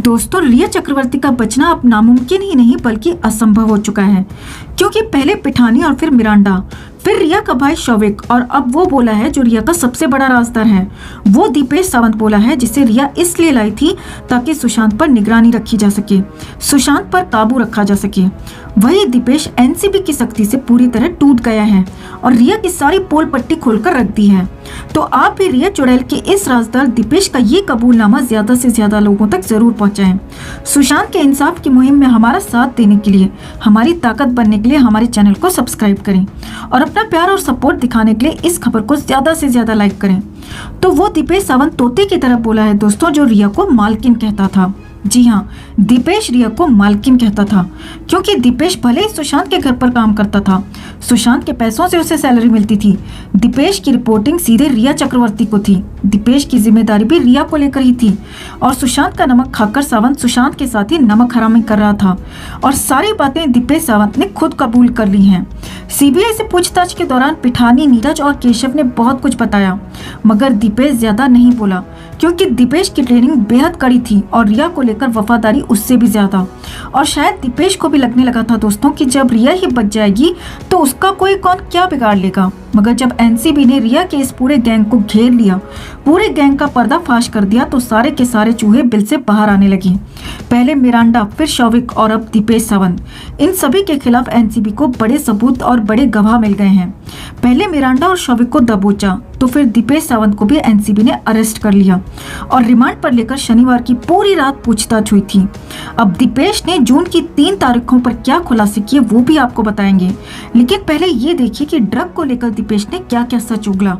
दोस्तों, रिया चक्रवर्ती का बचना अब नामुमकिन ही नहीं बल्कि असंभव हो चुका है, क्योंकि पहले पिठानी और फिर मिरांडा, फिर रिया का भाई शौविक और अब वो बोला है जो रिया का सबसे बड़ा राजदार है, वो दीपेश सावंत बोला है, जिसे रिया इसलिए लाई थी ताकि सुशांत पर निगरानी रखी जा सके, सुशांत पर काबू रखा जा सके। वही दीपेश एनसीबी की सख्ती से पूरी तरह टूट गया है और रिया की सारी पोल पट्टी खोलकर रख दी है। तो आप भी रिया चुड़ैल के इस राजदार दीपेश का ये कबूलनामा ज्यादा से ज्यादा लोगों तक जरूर पहुंचाएं। सुशांत के इंसाफ की मुहिम में हमारा साथ देने के लिए, हमारी ताकत बनने के लिए हमारे चैनल को सब्सक्राइब करें और अपना प्यार और सपोर्ट दिखाने के लिए इस खबर को ज्यादा से ज्यादा लाइक करें। तो वो दीपेश सावंत तोते की तरह बोला है दोस्तों, जो रिया को मालकिन कहता था। जी हाँ, दीपेश रिया को मालकिन कहता था, क्योंकि दीपेश भले ही सुशांत के घर पर काम करता था, सुशांत के पैसों से उसे सैलरी मिलती थी, दीपेश की रिपोर्टिंग सीधे रिया चक्रवर्ती को थी, दीपेश की जिम्मेदारी भी रिया को लेकर ही थी और सुशांत का नमक खाकर सावंत सुशांत के साथ ही नमक हरामी कर रहा था और सारी बातें दीपेश सावंत ने खुद कबूल कर ली हैं। सीबीआई से पूछताछ के दौरान पिठानी, नीरज और केशव ने बहुत कुछ बताया, मगर दीपेश ज्यादा नहीं बोला, क्योंकि दीपेश की ट्रेनिंग बेहद कड़ी थी और रिया को लेकर वफादारी उससे भी ज्यादा। और शायद दीपेश को भी लगने लगा था दोस्तों कि जब रिया ही बच जाएगी तो उसका कोई कौन क्या बिगाड़ लेगा। मगर जब एनसीबी ने रिया के इस पूरे गैंग को घेर लिया, पूरे गैंग का पर्दाफाश कर दिया, तो सारे के सारे चूहे बिल से बाहर आने लगे। पहले मिरांडा, फिर शौविक और अब दीपेश सावंत, इन सभी के खिलाफ एनसीबी को बड़े सबूत और बड़े गवाह मिल गए हैं। पहले मिरांडा और शौविक को दबोचा, तो फिर दीपेश सावंत को भी एनसीबी ने अरेस्ट कर लिया और रिमांड पर लेकर शनिवार की पूरी रात पूछताछ हुई थी। अब दीपेश ने जून की 3 तारीखों पर क्या खुलासे किए वो भी आपको बताएंगे, लेकिन पहले ये देखिए कि ड्रग को लेकर दीपेश ने क्या क्या सच उगला।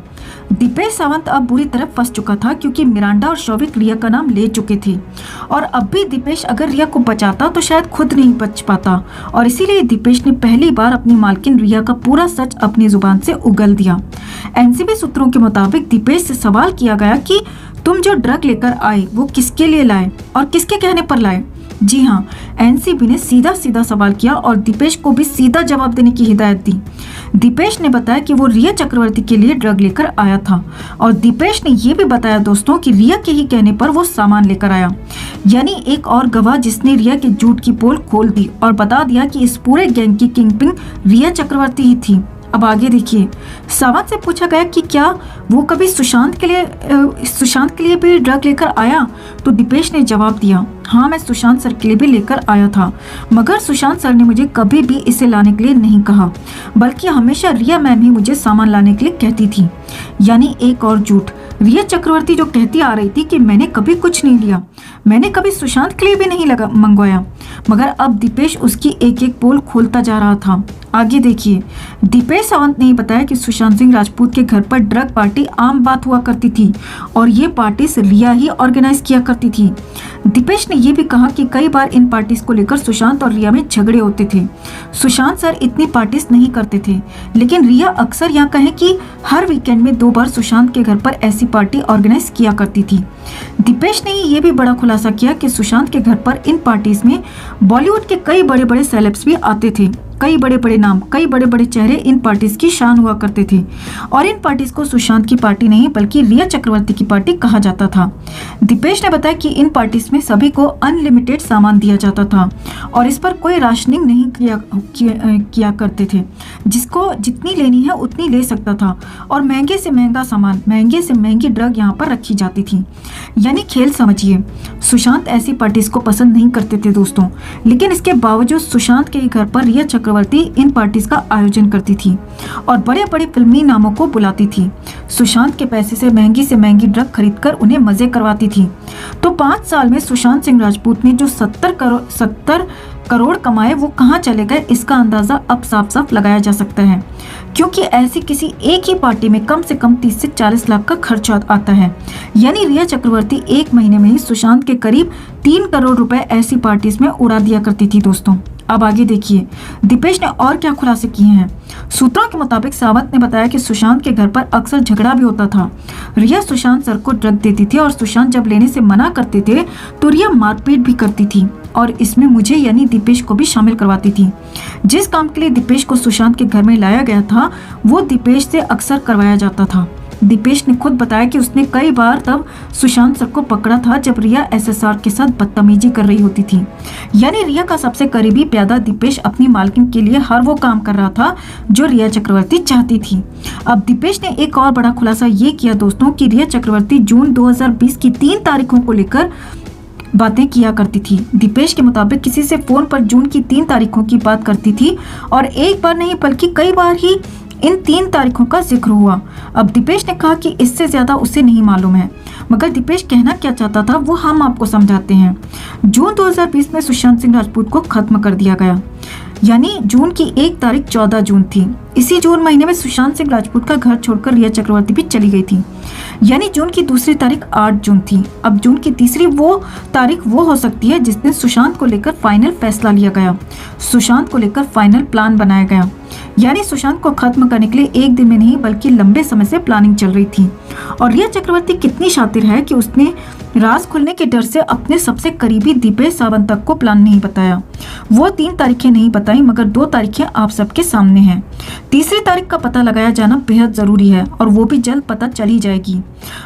दीपेश सावंत अब बुरी तरह फंस चुका था, क्योंकि मिरांडा और शौविक रिया का नाम ले चुके थे और अब भी दीपेश अगर रिया को बचाता तो शायद खुद नहीं बच पाता, और इसीलिए दीपेश ने पहली बार अपनी मालकिन रिया का पूरा सच अपनी जुबान से उगल दिया। एनसीबी सूत्रों के मुताबिक दीपेश से सवाल किया गया कि तुम जो ड्रग लेकर आए वो किसके लिए लाए और किसके कहने पर लाए। जी हाँ, एनसीबी ने सीधा सीधा सवाल किया और दीपेश को भी सीधा जवाब देने की हिदायत दी। दीपेश ने बताया कि वो रिया चक्रवर्ती के लिए ड्रग लेकर आया था और दीपेश ने ये भी बताया दोस्तों कि रिया के ही कहने पर वो सामान लेकर आया। यानी एक और गवाह जिसने रिया के झूठ की पोल खोल दी और बता दिया कि इस पूरे गैंग की किंगपिन रिया चक्रवर्ती ही थी। अब आगे देखिए, सावंत से पूछा गया कि क्या वो कभी सुशांत के लिए भी ड्रग लेकर आया, तो दीपेश ने जवाब दिया, हाँ मैं सुशांत सर के लिए भी लेकर आया था, मगर सुशांत सर ने मुझे कभी भी इसे लाने के लिए नहीं कहा, बल्कि हमेशा रिया मैम ही मुझे सामान लाने के लिए कहती थी। यानी एक और झूठ, रिया चक्रवर्ती जो कहती आ रही थी कि मैंने कभी कुछ नहीं लिया, मैंने कभी सुशांत के लिए भी नहीं मंगवाया, मगर अब दीपेश उसकी एक एक पोल खोलता जा रहा था। आगे देखिए, दीपेश सावंत ने बताया कि सुशांत सिंह राजपूत के घर पर ड्रग पार्टी आम बात हुआ करती थी और ये पार्टीज रिया ही ऑर्गेनाइज किया करती थी। दीपेश ने यह भी कहा कि कई बार इन पार्टीज को लेकर सुशांत और रिया में झगड़े होते थे। सुशांत सर इतनी पार्टीज नहीं करते थे, लेकिन रिया अक्सर यहाँ कहें कि हर वीकेंड में 2 बार सुशांत के घर पर ऐसी पार्टी ऑर्गेनाइज किया करती थी। दीपेश ने ये भी बड़ा खुलासा किया कि सुशांत के घर पर इन पार्टीज में बॉलीवुड के कई बड़े बड़े सेलेब्स भी आते थे, कई बड़े बड़े नाम, कई बड़े बड़े चेहरे इन पार्टीज की शान हुआ करते थे और इन पार्टीज को सुशांत की पार्टी नहीं बल्कि रिया चक्रवर्ती की पार्टी कहा जाता था। दीपेश ने बताया कि इन पार्टीज में सभी को अनलिमिटेड सामान दिया जाता था और इस पर कोई राशनिंग नहीं किया करते थे, जिसको जितनी लेनी है उतनी ले सकता था और महंगे से महंगा सामान, महंगे से महंगी ड्रग यहाँ पर रखी जाती थी। यानी खेल समझिए, सुशांत ऐसी पार्टीज को पसंद नहीं करते थे दोस्तों, लेकिन इसके बावजूद सुशांत के घर पर रिया चक्रवर्ती इन पार्टीज का आयोजन करती थी और बड़े बड़े फिल्मी नामों को बुलाती थी। सुशांत के पैसे से महंगी ड्रग खरीदकर उन्हें मजे करवाती थी। तो 5 साल में सुशांत सिंह राजपूत ने जो 70 करोड़ कमाए वो कहाँ चले गए, इसका अंदाजा अब साफ साफ लगाया जा सकता है, क्योंकि ऐसी किसी एक ही पार्टी में कम से कम 30 से 40 लाख का खर्च आता है। यानी रिया चक्रवर्ती 1 महीने में ही सुशांत के करीब 3 करोड़ रुपए ऐसी पार्टीज में उड़ा दिया करती थी दोस्तों। अब आगे देखिए, दीपेश ने और क्या खुलासे किए हैं। सूत्रों के मुताबिक सावंत ने बताया कि सुशांत के घर पर अक्सर झगड़ा भी होता था। रिया सुशांत सर को ड्रग देती थी और सुशांत जब लेने से मना करते थे तो रिया मारपीट भी करती थी और इसमें मुझे यानी दीपेश को भी शामिल करवाती थी। जिस काम के लिए दीपेश को सुशांत के घर में लाया गया था वो दीपेश से अक्सर करवाया जाता था। दीपेश ने खुद बताया कि उसने कई बार तब सुशांत सर को पकड़ा था जब रिया एसएसआर के साथ बदतमीजी कर रही होती थी। यानी रिया का सबसे करीबी प्यादा दीपेश अपनी मालकिन के लिए हर वो काम कर रहा था जो रिया चक्रवर्ती चाहती थी। अब दीपेश ने एक और बड़ा खुलासा ये किया दोस्तों कि रिया चक्रवर्ती जून 2020 की 3 तारीखों को लेकर बातें किया करती थी। दीपेश के मुताबिक किसी से फोन पर जून की 3 तारीखों की बात करती थी और एक बार नहीं बल्कि कई बार ही इन 3 तारीखों का जिक्र हुआ। अब दीपेश ने कहा कि इससे ज्यादा उसे नहीं मालूम है, मगर दीपेश कहना क्या चाहता था वो हम आपको समझाते हैं। जून 2020 में सुशांत सिंह राजपूत को खत्म कर दिया गया, यानी जून की 1 तारीख 14 जून थी। इसी जून महीने में सुशांत सिंह राजपूत का घर छोड़कर रिया चक्रवर्ती भी चली गई थी, यानी जून की दूसरी तारीख 8 जून थी। अब जून की तीसरी तारीख वो हो सकती है जिस दिन सुशांत को लेकर फाइनल फैसला लिया गया, सुशांत को लेकर फाइनल प्लान बनाया गया। यानी सुशांत को खत्म करने के लिए एक दिन में नहीं बल्कि लंबे समय से प्लानिंग चल रही थी। और रिया चक्रवर्ती कितनी शातिर है कि उसने राज खुलने के डर से अपने सबसे करीबी दीपेश सावंत तक को प्लान नहीं बताया। वो 3 तारीखें नहीं बताई, मगर 2 तारीखें आप सबके सामने हैं। तीसरी तारीख का पता लगाया जाना बेहद जरूरी है और वो भी जल्द पता चली जाएगी।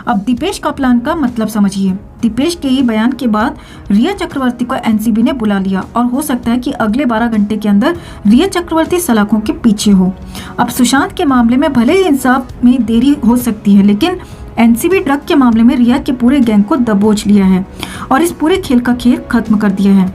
अब दीपेश का प्लान का मतलब समझिए। दीपेश के ही बयान के बाद रिया चक्रवर्ती को एनसीबी ने बुला लिया और हो सकता है कि अगले 12 घंटे के अंदर रिया चक्रवर्ती सलाखों के पीछे हो। अब सुशांत के मामले में भले ही इंसाफ में देरी हो सकती है, लेकिन एनसीबी ड्रग के मामले में रिया के पूरे गैंग को दबोच लिया है और इस पूरे खेल का खेल खत्म कर दिया है।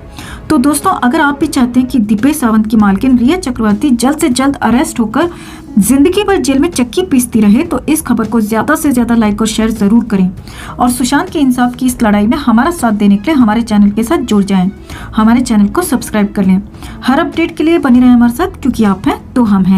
तो दोस्तों, अगर आप भी चाहते हैं कि दीपेश सावंत की मालकिन रिया चक्रवर्ती जल्द से जल्द अरेस्ट होकर जिंदगी भर जेल में चक्की पीसती रहे, तो इस खबर को ज्यादा से ज्यादा लाइक और शेयर जरूर करें और सुशांत के इंसाफ की इस लड़ाई में हमारा साथ देने के लिए हमारे चैनल के साथ जुड़ जाएं। हमारे चैनल को सब्सक्राइब कर लें। हर अपडेट के लिए बने रहें हमारे साथ, क्योंकि आप हैं तो हम हैं।